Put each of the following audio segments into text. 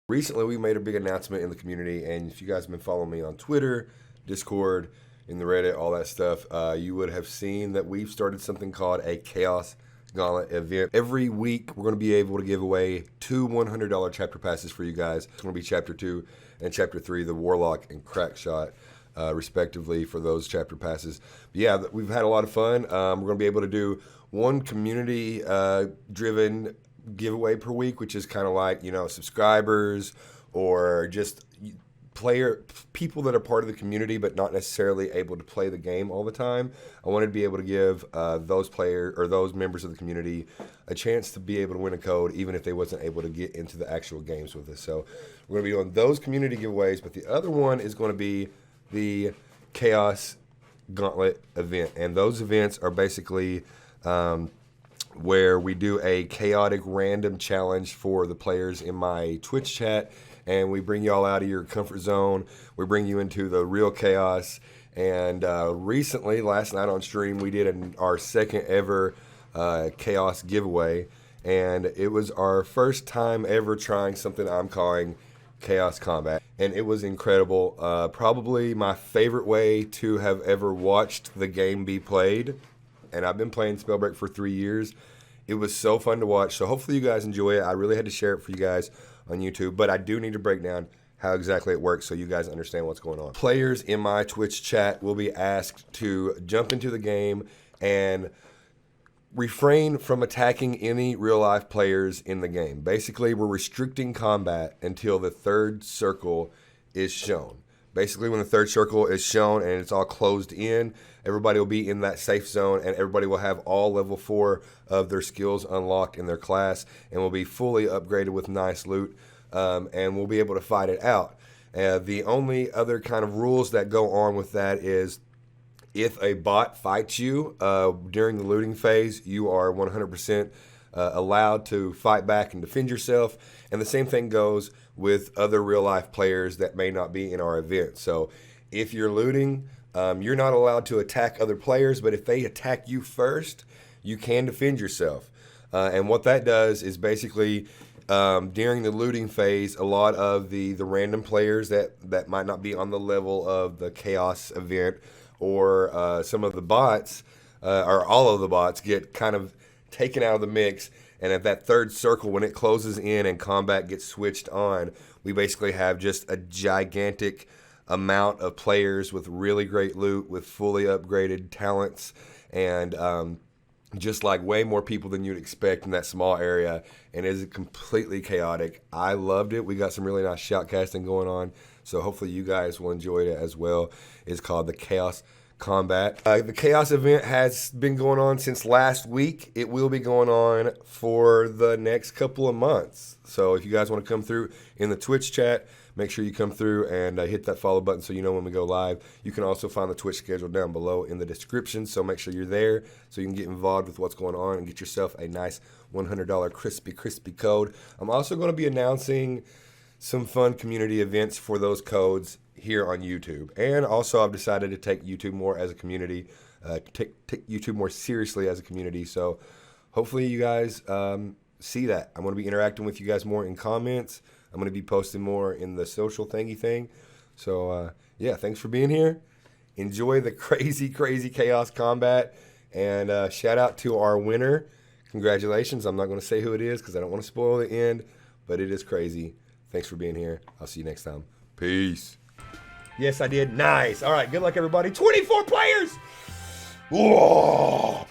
Recently, we made a big announcement in the community, and if you guys have been following me on Twitter, Discord, in the Reddit, all that stuff, you would have seen that we've started something called a Chaos Gauntlet event. Every week, we're going to be able to give away 2 $100 chapter passes for you guys. It's going to be Chapter 2 and Chapter 3, the Warlock and Crackshot, respectively, for those chapter passes. But yeah, we've had a lot of fun. We're going to be able to do one community-driven giveaway per week, which is kind of like, you know, subscribers or just people that are part of the community but not necessarily able to play the game all the time. I wanted to be able to give those members of the community a chance to be able to win a code even if they wasn't able to get into the actual games with us. So we're going to be doing those community giveaways, but the other one is going to be the Chaos Gauntlet event, and those events are basically where we do a chaotic random challenge for the players in my Twitch chat, and we bring y'all out of your comfort zone. We bring you into the real chaos. And recently, last night on stream, we did our second ever chaos giveaway, and it was our first time ever trying something I'm calling chaos combat, and it was incredible. Probably my favorite way to have ever watched the game be played. And I've been playing Spellbreak for 3 years. It was so fun to watch. So hopefully you guys enjoy it. I really had to share it for you guys on YouTube, but I do need to break down how exactly it works so you guys understand what's going on. Players in my Twitch chat will be asked to jump into the game and refrain from attacking any real-life players in the game. Basically, we're restricting combat until the third circle is shown. Basically, when the third circle is shown and it's all closed in, everybody will be in that safe zone, and everybody will have all level 4 of their skills unlocked in their class, and will be fully upgraded with nice loot, and we'll be able to fight it out. The only other kind of rules that go on with that is if a bot fights you during the looting phase, you are 100% allowed to fight back and defend yourself. And the same thing goes with other real-life players that may not be in our event. So if you're looting, you're not allowed to attack other players, but if they attack you first, you can defend yourself. And what that does is basically during the looting phase, a lot of the random players that might not be on the level of the chaos event, or some of the bots, or all of the bots, get kind of taken out of the mix. And at that third circle, when it closes in and combat gets switched on, we basically have just a gigantic amount of players with really great loot, with fully upgraded talents, and just like way more people than you'd expect in that small area. And it is completely chaotic. I loved it. We got some really nice shoutcasting going on, so hopefully you guys will enjoy it as well. It's called the Chaos Combat. The Chaos event has been going on since last week. It will be going on for the next couple of months. So if you guys want to come through in the Twitch chat, make sure you come through and hit that follow button so you know when we go live. You can also find the Twitch schedule down below in the description, so make sure you're there so you can get involved with what's going on and get yourself a nice $100 crispy code. I'm also going to be announcing some fun community events for those codes here on YouTube. And also I've decided to take YouTube more as a community, take YouTube more seriously as a community. So hopefully you guys see that. I'm going to be interacting with you guys more in comments. I'm going to be posting more in the social thingy thing. So yeah, thanks for being here. Enjoy the crazy chaos combat. And shout out to our winner. Congratulations. I'm not going to say who it is because I don't want to spoil the end, but it is crazy. Thanks for being here. I'll see you next time. Peace. Yes, I did. Nice. All right. Good luck, everybody. 24 players. Whoa.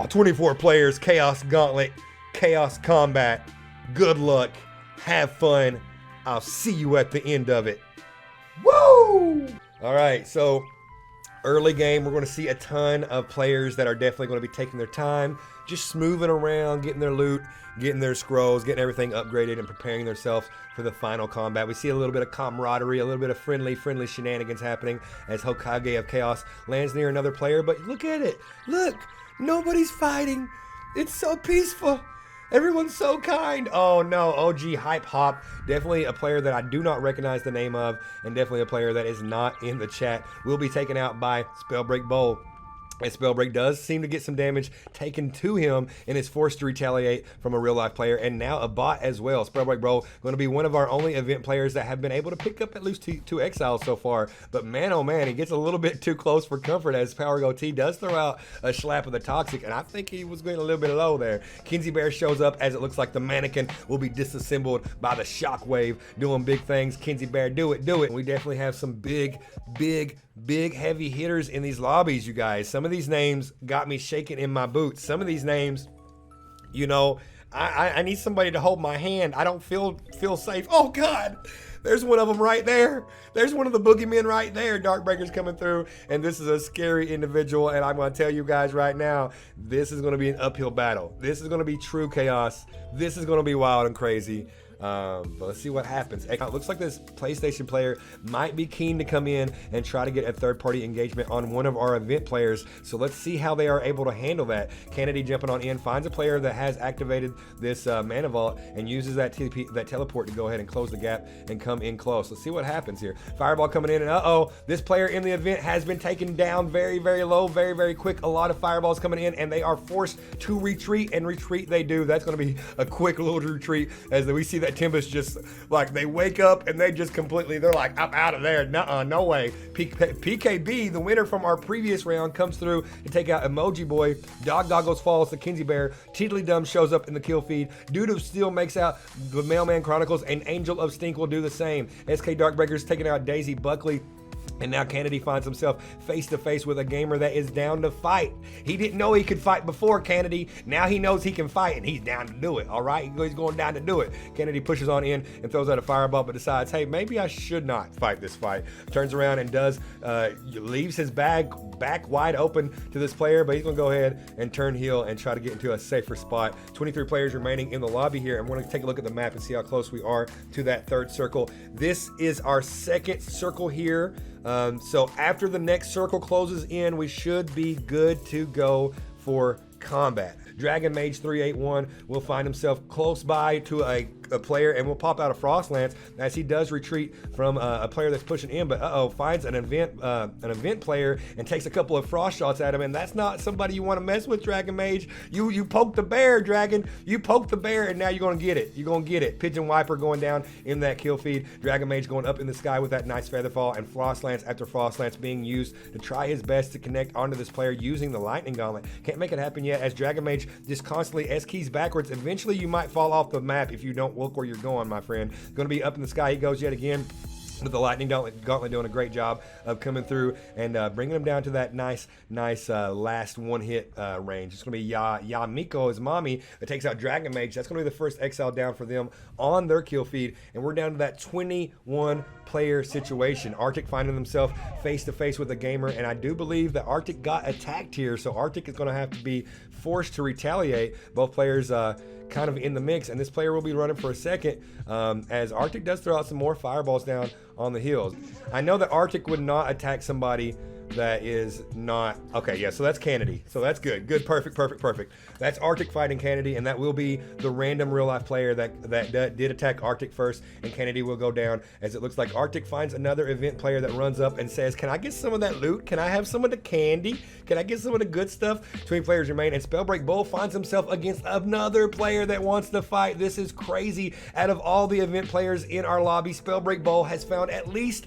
24 players. Chaos Gauntlet. Chaos Combat. Good luck. Have fun. I'll see you at the end of it. Woo! All right. So early game, we're going to see a ton of players that are definitely going to be taking their time, just smoothing around, getting their loot, getting their scrolls, getting everything upgraded, and preparing themselves for the final combat. We see a little bit of camaraderie, a little bit of friendly shenanigans happening as Hokage of Chaos lands near another player. But look at it. Look, nobody's fighting. It's so peaceful. Everyone's so kind. Oh no, OG Hype Hop. Definitely a player that I do not recognize the name of, and definitely a player that is not in the chat. Will be taken out by Spellbreak Bowl. As Spellbreak does seem to get some damage taken to him and is forced to retaliate from a real life player and now a bot as well. Spellbreak Bro going to be one of our only event players that have been able to pick up at least two exiles so far. But man, oh man, he gets a little bit too close for comfort as Power Go T does throw out a slap of the Toxic, and I think he was going a little bit low there. Kinsey Bear shows up as it looks like the mannequin will be disassembled by the shockwave, doing big things. Kinsey Bear, do it, do it. We definitely have some big heavy hitters in these lobbies, you guys. Some of these names got me shaking in my boots. Some of these names, you know, I need somebody to hold my hand. I don't feel safe. Oh God, there's one of them right there. There's one of the boogeymen right there. Darkbreaker's coming through, and this is a scary individual, and I'm going to tell you guys right now, this is going to be an uphill battle. This is going to be true chaos. This is going to be wild and crazy. But let's see what happens. It looks like this PlayStation player might be keen to come in and try to get a third-party engagement on one of our event players. So let's see how they are able to handle that. Kennedy jumping on in, finds a player that has activated this mana vault and uses that teleport to go ahead and close the gap and come in close. Let's see what happens here. Fireball coming in, and uh-oh, this player in the event has been taken down very low, very quick. A lot of fireballs coming in, and they are forced to retreat, and retreat they do. That's going to be a quick little retreat as we see that Timbus just like they wake up and they just completely, they're like, I'm out of there. Nuh-uh, no way. PKB, the winner from our previous round, comes through to take out Emoji Boy. Dog Goggles falls to Kinsey Bear. Teedly Dum shows up in the kill feed. Dude of Steel makes out the Mailman Chronicles, and Angel of Stink will do the same. SK Darkbreaker's taking out Daisy Buckley. And now Kennedy finds himself face to face with a gamer that is down to fight. He didn't know he could fight before, Kennedy. Now he knows he can fight, and he's down to do it, all right? He's going down to do it. Kennedy pushes on in and throws out a fireball, but decides, hey, maybe I should not fight this fight. Turns around and leaves his back wide open to this player, but he's going to go ahead and turn heel and try to get into a safer spot. 23 players remaining in the lobby here. I'm going to take a look at the map and see how close we are to that third circle. This is our second circle here. So after the next circle closes in, we should be good to go for combat. Dragon Mage 381 will find himself close by to a player and will pop out a Frost Lance as he does retreat from a player that's pushing in, but finds an event player and takes a couple of frost shots at him, and that's not somebody you want to mess with, Dragon Mage. You poked the bear, Dragon. You poked the bear, and now you're gonna get it. You're gonna get it. Pigeon Wiper going down in that kill feed. Dragon Mage going up in the sky with that nice feather fall, and Frost Lance after Frost Lance being used to try his best to connect onto this player using the Lightning Gauntlet. Can't make it happen yet as Dragon Mage just constantly S keys backwards. Eventually you might fall off the map if you don't look where you're going, my friend. Going to be up in the sky he goes yet again, with the Lightning Gauntlet doing a great job of coming through and bringing him down to that nice last one hit range. It's going to be Yamiko, his mommy, that takes out Dragon Mage. That's going to be the first exile down for them on their kill feed, and we're down to that 21 player situation. Arctic finding himself face to face with a gamer, and I do believe that Arctic got attacked here, so Arctic is going to have to be forced to retaliate. Both players kind of in the mix, and this player will be running for a second as Arctic does throw out some more fireballs down on the hills. I know that Arctic would not attack somebody that is not okay. Yeah, so that's Kennedy, so that's good, perfect. That's Arctic fighting Kennedy, and that will be the random real life player that did attack Arctic first, and Kennedy will go down as it looks like Arctic finds another event player that runs up and says, can I get some of that loot? Can I have some of the candy? Can I get some of the good stuff? 20 players remain, and Spellbreak Bull finds himself against another player that wants to fight. This is crazy. Out of all the event players in our lobby, Spellbreak Bull has found at least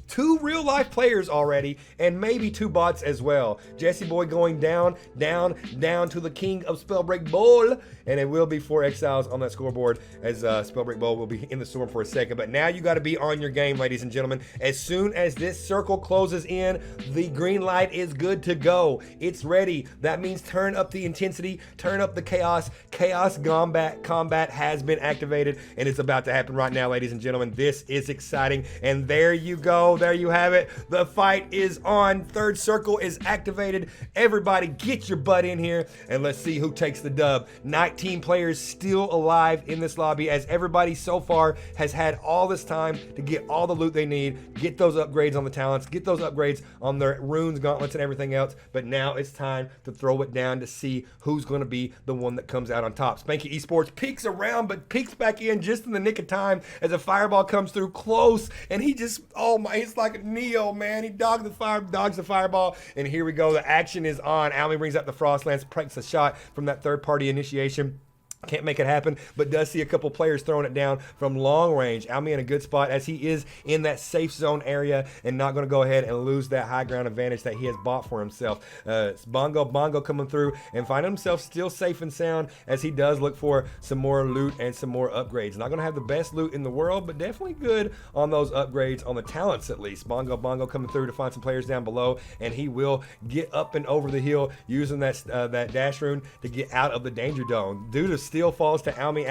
2 real life players already, and maybe 2 bots as well. Jesse Boy going down to the king of Spellbreak Bull, and it will be 4 exiles on that scoreboard as Spellbreak Bull will be in the storm for a second. But now you got to be on your game, ladies and gentlemen. As soon as this circle closes in, the green light is good to go. It's ready. That means turn up the intensity, turn up the chaos. Chaos combat has been activated, and it's about to happen right now, ladies and gentlemen. This is exciting, and there you go. There you have it. The fight is on. Third circle is activated. Everybody get your butt in here and let's see who takes the dub. 19 players still alive in this lobby as everybody so far has had all this time to get all the loot they need, get those upgrades on the talents, get those upgrades on their runes, gauntlets, and everything else. But now it's time to throw it down to see who's going to be the one that comes out on top. Spanky Esports peeks around but peeks back in just in the nick of time as a fireball comes through close, and he just, oh my, his It's like Neo, man. He dodged the fireball, and here we go. The action is on. Almy brings out the Frost Lance, pranks a shot from that third-party initiation. Can't make it happen, but does see a couple players throwing it down from long range. Almy in a good spot as he is in that safe zone area and not going to go ahead and lose that high ground advantage that he has bought for himself. It's Bongo coming through and finding himself still safe and sound as he does look for some more loot and some more upgrades. Not going to have the best loot in the world, but definitely good on those upgrades, on the talents at least. Bongo coming through to find some players down below, and he will get up and over the hill using that dash rune to get out of the danger zone. Due to still falls to Almy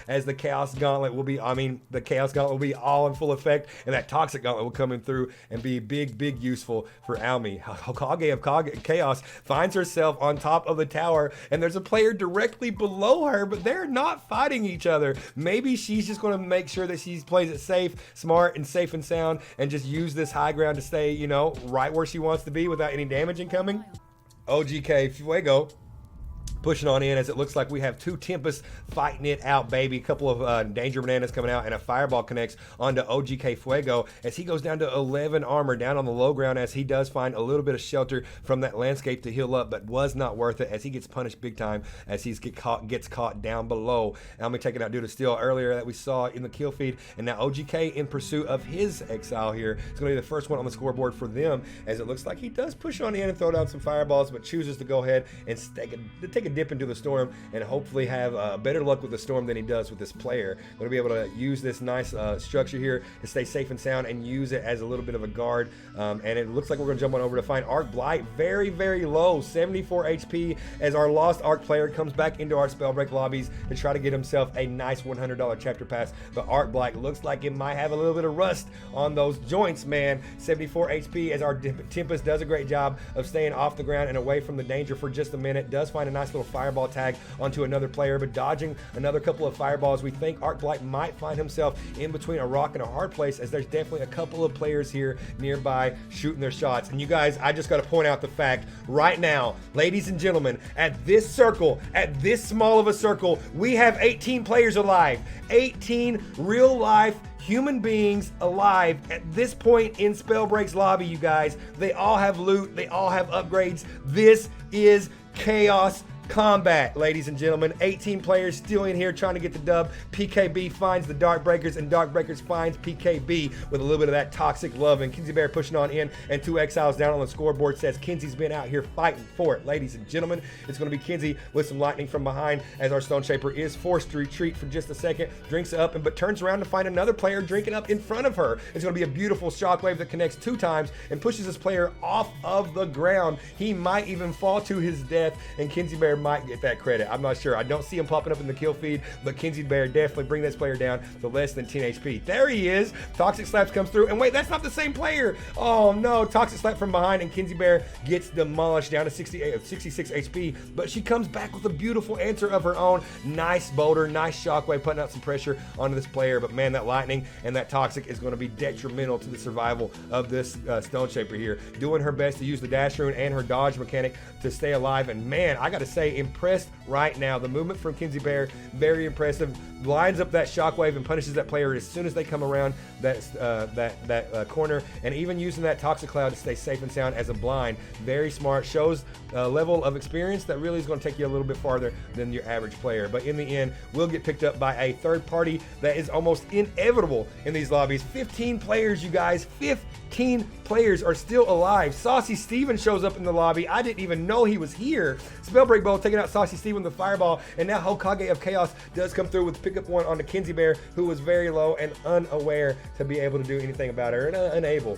as the Chaos Gauntlet will be, the Chaos Gauntlet will be all in full effect, and that Toxic Gauntlet will come in through and be big useful for Almy. Hokage of Chaos finds herself on top of the tower, and there's a player directly below her, but they're not fighting each other. Maybe she's just going to make sure that she plays it safe, smart, and safe and sound, and just use this high ground to stay, you know, right where she wants to be without any damage incoming. OGK Fuego pushing on in as it looks like we have two Tempests fighting it out, baby. A couple of Danger Bananas coming out, and a Fireball connects onto OGK Fuego as he goes down to 11 armor down on the low ground as he does find a little bit of shelter from that landscape to heal up, but was not worth it as he gets punished big time as he gets caught down below. Almy taking out due to steal earlier that we saw in the kill feed, and now OGK in pursuit of his exile here. It's going to be the first one on the scoreboard for them as it looks like he does push on in and throw down some fireballs, but chooses to go ahead and take a dip into the storm and hopefully have better luck with the storm than he does with this player. Going to be able to use this nice structure here to stay safe and sound and use it as a little bit of a guard. And it looks like we're going to jump on over to find Arc Blight. Very low, 74 HP as our lost Arc player comes back into our Spellbreak lobbies to try to get himself a nice $100 chapter pass. But Arc Blight looks like it might have a little bit of rust on those joints, man. 74 HP as our Tempest does a great job of staying off the ground and away from the danger for just a minute. Does find a nice little fireball tag onto another player, but dodging another couple of fireballs. We think Arc Blight might find himself in between a rock and a hard place as there's definitely a couple of players here nearby shooting their shots. And you guys, I just got to point out the fact right now, ladies and gentlemen, at this circle, at this small of a circle, we have 18 players alive. 18 real life human beings alive at this point in Spellbreak's lobby, you guys. They all have loot, they all have upgrades. This is chaos combat, ladies and gentlemen. 18 players still in here trying to get the dub. PKB finds the Darkbreakers, and Darkbreakers finds PKB with a little bit of that toxic love. And Kinsey Bear pushing on in, and two exiles down on the scoreboard says Kinsey's been out here fighting for it, ladies and gentlemen. It's going to be Kinsey with some lightning from behind as our Stone Shaper is forced to retreat for just a second, drinks up, but turns around to find another player drinking up in front of her. It's going to be a beautiful shockwave that connects 2 times and pushes this player off of the ground. He might even fall to his death, and Kinsey Bear might get that credit. I'm not sure. I don't see him popping up in the kill feed, but Kinsey Bear definitely bring this player down to less than 10 HP. There he is. Toxic Slaps comes through, and wait, that's not the same player. Oh no, Toxic Slap from behind, and Kinsey Bear gets demolished down to 66 HP, but she comes back with a beautiful answer of her own. Nice boulder, nice shockwave, putting out some pressure onto this player, but man, that lightning and that Toxic is going to be detrimental to the survival of this Stone Shaper here. Doing her best to use the dash rune and her dodge mechanic to stay alive, and man, I gotta say, impressed right now. The movement from Kinsey Bear, very impressive. Lines up that shockwave and punishes that player as soon as they come around that corner, and even using that Toxic Cloud to stay safe and sound as a blind. Very smart. Shows a level of experience that really is going to take you a little bit farther than your average player. But in the end, will get picked up by a third party that is almost inevitable in these lobbies. 15 players, you guys. 15 players are still alive. Saucy Steven shows up in the lobby. I didn't even know he was here. Spellbreak Bow taking out Saucy Steven with the fireball, and now Hokage of Chaos does come through with pickup one onto Kinsey Bear, who was very low and unaware to be able to do anything about her, and unable.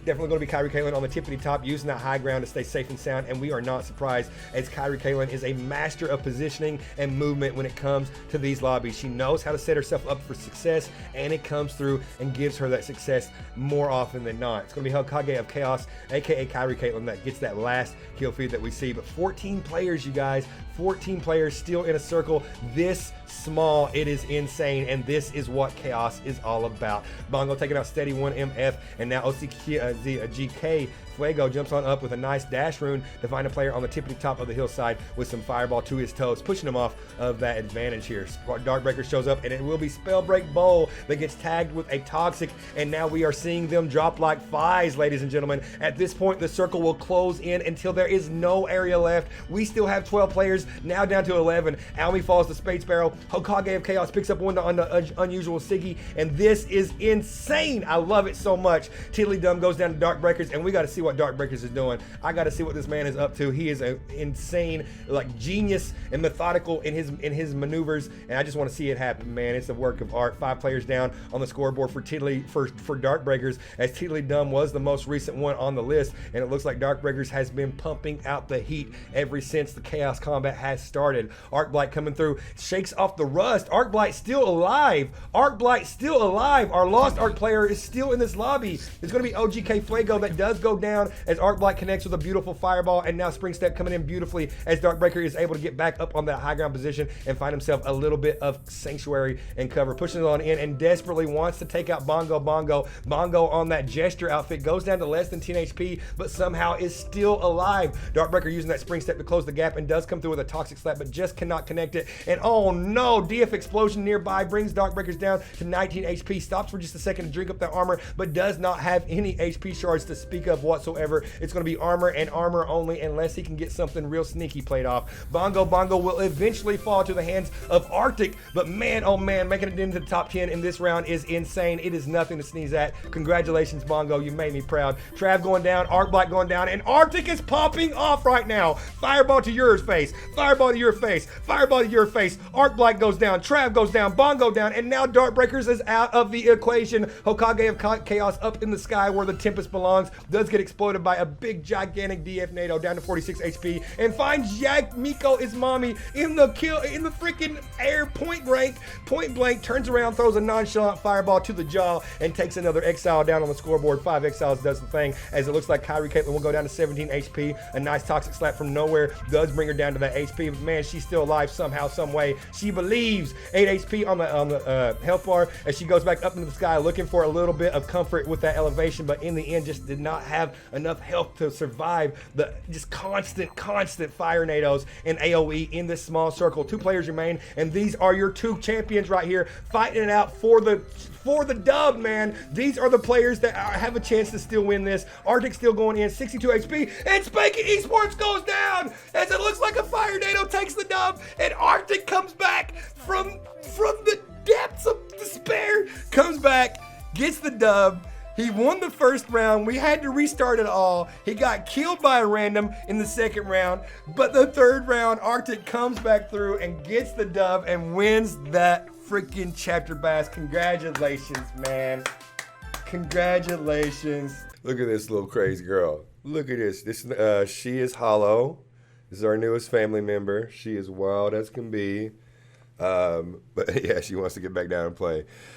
Definitely going to be Kyrie Caitlin on the tippity top, using that high ground to stay safe and sound, and we are not surprised as Kyrie Caitlin is a master of positioning and movement when it comes to these lobbies. She knows how to set herself up for success, and it comes through and gives her that success more often than not. It's going to be Hokage of Chaos, aka Kyrie Caitlin, that gets that last kill feed that we see. But 14 players, you guys, 14 players still in a circle. This small. It is insane, and this is what chaos is all about. Bongo taking out Steady 1MF, and now OCGK Fuego jumps on up with a nice dash rune to find a player on the tippity top of the hillside with some fireball to his toes, pushing him off of that advantage here. Darkbreaker shows up, and it will be Spellbreak Bowl that gets tagged with a Toxic, and now we are seeing them drop like flies, ladies and gentlemen. At this point, the circle will close in until there is no area left. We still have 12 players, now down to 11. Almy falls to Spade Sparrow. Hokage of Chaos picks up one on the unusual Siggy, and this is insane. I love it so much. Tiddly Dum goes down to Darkbreakers, and we got to see what Darkbreakers is doing. I got to see what this man is up to. He is an insane, like, genius and methodical in his maneuvers, and I just want to see it happen, man. It's a work of art. 5 players down on the scoreboard for Darkbreakers, as Tiddly Dum was the most recent one on the list, and it looks like Darkbreakers has been pumping out the heat ever since the Chaos Combat has started. Arcblight coming through, shakes off the rust. Arcblight still alive. Arcblight still alive. Our lost Arc player is still in this lobby. There's going to be OGK Fuego that does go down as Arcblight connects with a beautiful fireball, and now Spring Step coming in beautifully as Darkbreaker is able to get back up on that high ground position and find himself a little bit of sanctuary and cover, pushing it on in and desperately wants to take out Bongo. Bongo on that gesture outfit goes down to less than 10 HP, but somehow is still alive. Darkbreaker using that Spring Step to close the gap and does come through with a Toxic Slap, but just cannot connect it. And oh no, DF Explosion nearby brings Darkbreakers down to 19 HP, stops for just a second to drink up that armor, but does not have any HP shards to speak of whatsoever. It's going to be armor and armor only unless he can get something real sneaky played off. Bongo will eventually fall to the hands of Arctic, but man, oh man, making it into the top 10 in this round is insane. It is nothing to sneeze at. Congratulations, Bongo. You made me proud. Trav going down, Arcblight going down, and Arctic is popping off right now. Fireball to your face. Fireball to your face. Fireball to your face. Arcblight goes down. Trav goes down. Bongo down, and now Darkbreakers is out of the equation. Hokage of Chaos up in the sky where the Tempest belongs. Does get exploded by a big gigantic DF NATO down to 46 HP, and finds Yak Miko is mommy in the freaking air point blank, turns around, throws a nonchalant fireball to the jaw, and takes another exile down on the scoreboard. 5 exiles does the thing, as it looks like Kyrie Caitlyn will go down to 17 HP. A nice Toxic Slap from nowhere does bring her down to that HP, but man, she's still alive somehow, some way. She believes. 8 HP on the health bar as she goes back up into the sky looking for a little bit of comfort with that elevation, but in the end just did not have enough health to survive the just constant fire nados and AoE in this small circle. 2 players remain, and these are your 2 champions right here fighting it out for the dub, man. These are the players that have a chance to still win this. Arctic still going in, 62 HP, and Spanky Esports goes down as it looks like a fire NATO takes the dub, and Arctic comes back from the depths of despair, comes back, gets the dub. He won the first round. We had to restart it all. He got killed by a random in the second round, but the third round, Arctic comes back through and gets the dub and wins that freaking chapter bass. Congratulations, man. Congratulations. Look at this little crazy girl. Look at this. She is Hollow. This is our newest family member. She is wild as can be. But yeah, she wants to get back down and play.